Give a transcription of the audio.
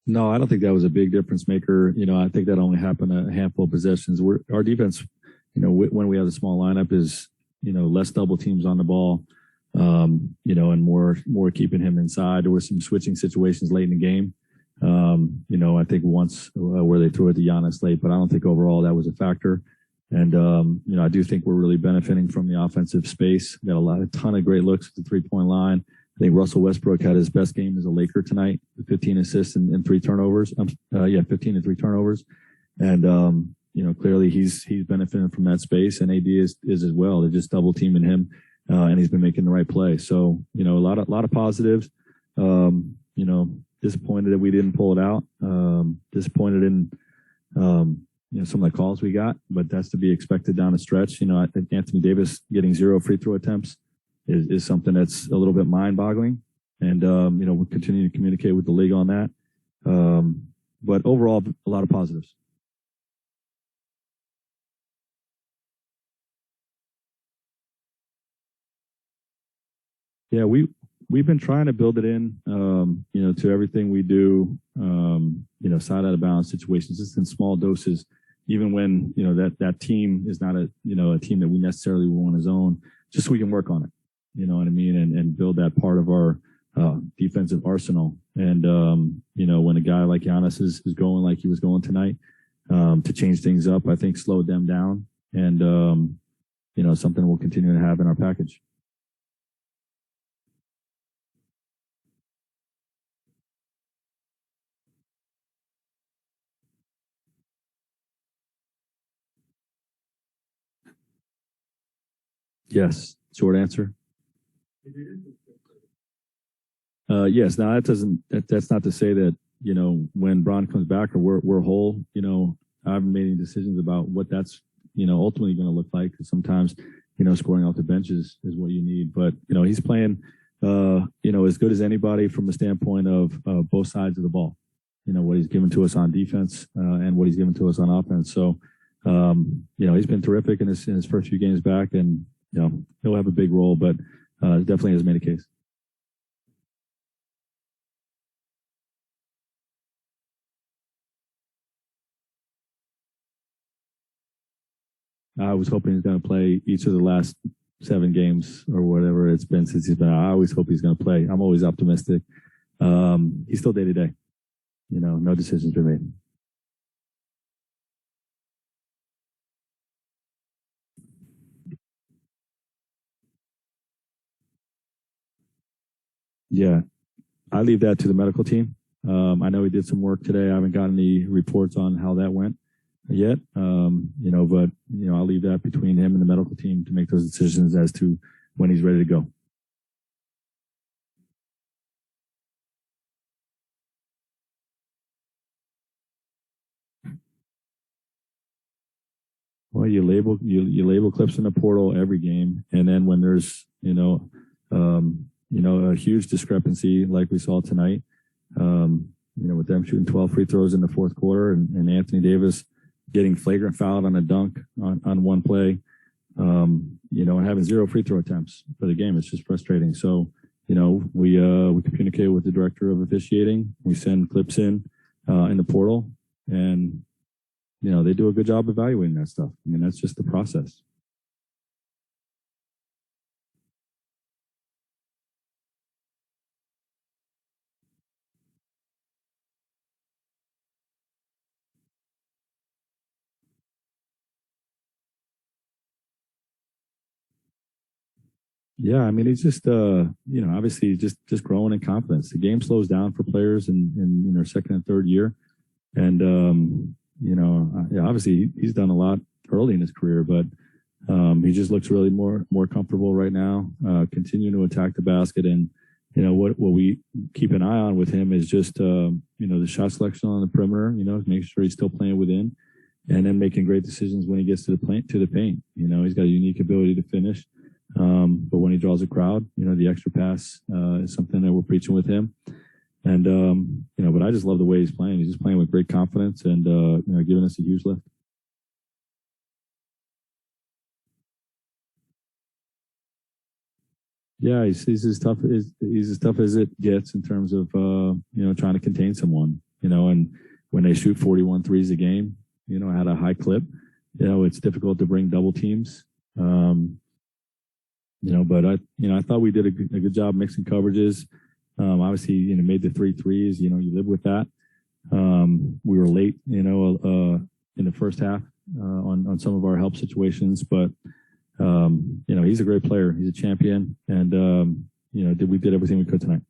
No, I don't think that was a big difference maker. I think that only happened a handful of possessions. Our defense, when we have a small lineup is, less double teams on the ball, and more keeping him inside. There were some switching situations late in the game. I think once where they threw it to Giannis late, but I don't think overall that was a factor. And, I do think we're really benefiting from the offensive space. We got a ton of great looks at the 3-point line. I think Russell Westbrook had his best game as a Laker tonight, with 15 assists and 3 turnovers. 15 and 3 turnovers. And, clearly he's benefiting from that space, and AD is as well. They're just double teaming him, and he's been making the right play. So, a lot of positives. Disappointed that we didn't pull it out. Disappointed in, some of the calls we got, but that's to be expected down the stretch. I think Anthony Davis getting 0 free throw attempts is something that's a little bit mind-boggling. And, we'll continue to communicate with the league on that. But overall, a lot of positives. Yeah, we've been trying to build it in, to everything we do, side out of bounds situations, just in small doses, even when, that team is not a team that we necessarily want to zone, just so we can work on it. You know what I mean? And build that part of our defensive arsenal. And, when a guy like Giannis is going like he was going tonight, to change things up, I think slowed them down, and, something we'll continue to have in our package. Yes. Short answer. Yes. Now that's not to say that, when Bron comes back or we're whole, I haven't made any decisions about what that's, ultimately going to look like. Because sometimes, scoring off the bench is what you need. But, he's playing, as good as anybody from the standpoint of both sides of the ball. What he's given to us on defense, and what he's given to us on offense. So, he's been terrific in his first few games back, and, he'll have a big role, but definitely has made a case. I was hoping he's going to play each of the last 7 games or whatever it's been since he's been out. I always hope he's going to play. I'm always optimistic. He's still day to day. No decisions been made. Yeah, I leave that to the medical team. I know he did some work today. I haven't gotten any reports on how that went yet. But I'll leave that between him and the medical team to make those decisions as to when he's ready to go. Well, you label clips in the portal every game, and then when there's a huge discrepancy like we saw tonight, with them shooting 12 free throws in the fourth quarter, and Anthony Davis getting flagrant fouled on a dunk on one play, and having 0 free throw attempts for the game. It's just frustrating. So, we communicate with the director of officiating. We send clips in the portal, and, they do a good job evaluating that stuff. I mean, that's just the process. Yeah, I mean, he's just, obviously just growing in confidence. The game slows down for players in their second and third year. And, obviously he's done a lot early in his career, but he just looks really more comfortable right now, continuing to attack the basket. And, what we keep an eye on with him is just, the shot selection on the perimeter, making sure he's still playing within, and then making great decisions when he gets to the paint. He's got a unique ability to finish. But when he draws a crowd, the extra pass is something that we're preaching with him. And, but I just love the way he's playing. He's just playing with great confidence and, giving us a huge lift. Yeah, he's as tough as it gets in terms of, trying to contain someone. and when they shoot 41 threes a game, at a high clip, it's difficult to bring double teams. But I thought we did a good job mixing coverages. Obviously, made the 3 threes, you live with that. We were late, in the first half, on some of our help situations, but, he's a great player. He's a champion, and, we did everything we could tonight.